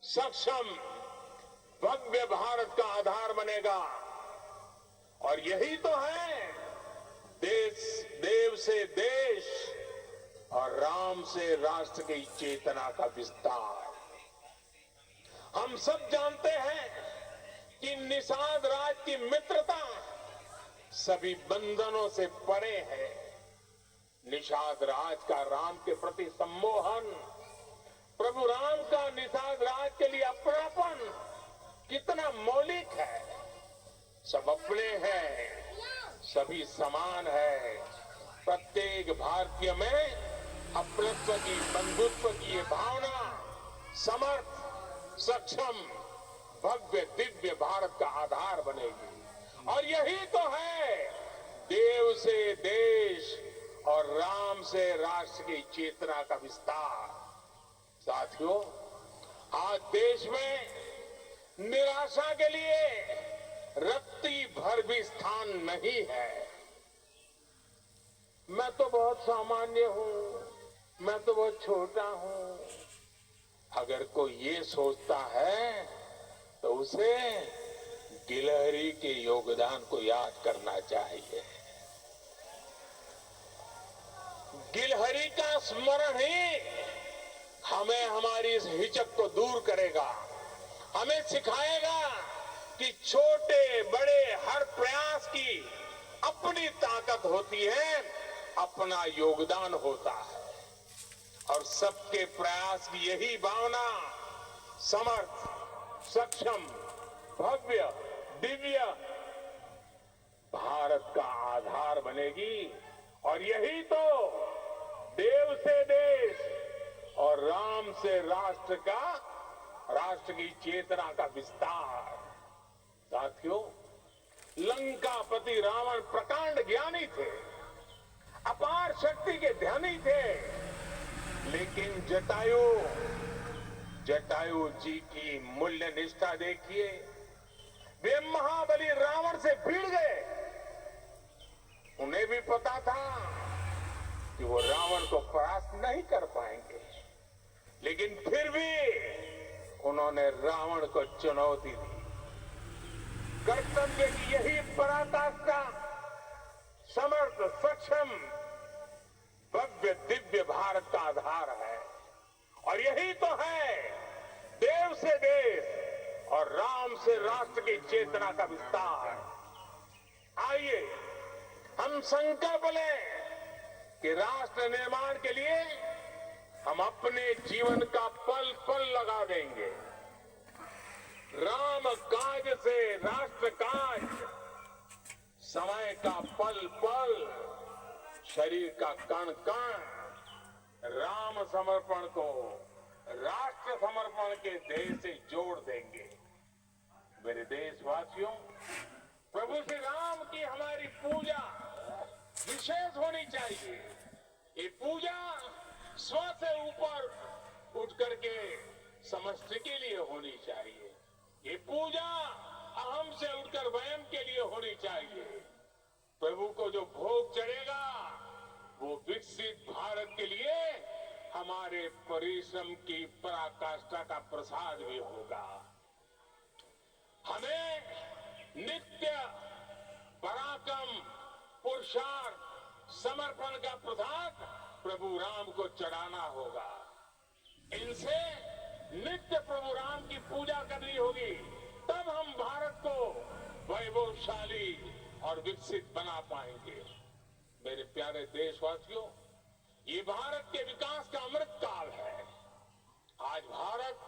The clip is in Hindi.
सक्षम, भव्य भारत का आधार बनेगा। और यही तो है देव से देश और राम से राष्ट्र की चेतना का विस्तार। हम सब जानते हैं कि निषाद राज की मित्रता सभी बंधनों से परे है। निषाद राज का राम के प्रति सम्मोहन, प्रभु राम का निषाद राज के लिए अपनापन कितना मौलिक है। सब अपने हैं, सभी समान है। प्रत्येक भारतीय में अपनत्व की, बंधुत्व की ये भावना समर्थ, सक्षम, भव्य दिव्य भारत का आधार बनेगी। और यही तो है देव से देश और राम से राष्ट्र की चेतना का विस्तार। साथियों, आज देश में निराशा के लिए रत्ती भर भी स्थान नहीं है। मैं तो बहुत सामान्य हूं, मैं तो बहुत छोटा हूं। अगर कोई ये सोचता है तो उसे गिलहरी के योगदान को याद करना चाहिए। गिलहरी का स्मरण ही हमें हमारी इस हिचक को दूर करेगा, हमें सिखाएगा कि छोटे बड़े हर प्रयास की अपनी ताकत होती है, अपना योगदान होता है। और सबके प्रयास की यही भावना समर्थ, सक्षम, भव्य, दिव्य भारत का आधार बनेगी। और यही तो देव से देश और राम से राष्ट्र की चेतना का विस्तार। साथियों, लंकापति रावण प्रकांड ज्ञानी थे, अपार शक्ति के धनी थे, लेकिन जटायु जी की मूल्य निष्ठा देखिए। वे महाबली रावण से भिड़ गए। उन्हें भी पता था कि वो रावण को परास्त नहीं कर पाएंगे, लेकिन फिर भी उन्होंने रावण को चुनौती दी। कर्तव्य की यही पराकाष्ठा समर्थ, सक्षम, भव्य दिव्य भारत का आधार है। और यही तो है देव से देश और राम से राष्ट्र की चेतना का विस्तार। आइए हम संकल्प लें कि राष्ट्र निर्माण के लिए हम अपने जीवन का पल पल लगा देंगे। राम काज से राष्ट्र काज, समय का पल पल, शरीर का कण कण राम समर्पण को राष्ट्र समर्पण के ध्येय से जोड़ देंगे। मेरे देशवासियों, प्रभु श्री राम की हमारी पूजा विशेष होनी चाहिए। ये पूजा स्व से ऊपर उठ करके समष्टि के लिए होनी चाहिए। ये पूजा अहम से उठकर वयम के लिए होनी चाहिए। प्रभु को जो भोग चढ़ेगा वो विकसित भारत के लिए हमारे परिश्रम की पराकाष्ठा का प्रसाद भी होगा। हमें नित्य पराक्रम, पुरुषार्थ, समर्पण का प्रसाद प्रभु राम को चढ़ाना होगा। इनसे नित्य प्रभु राम की पूजा करनी होगी, तब हम भारत को वैभवशाली और विकसित बना पाएंगे। मेरे प्यारे देशवासियों, ये भारत के विकास का अमृत काल है। आज भारत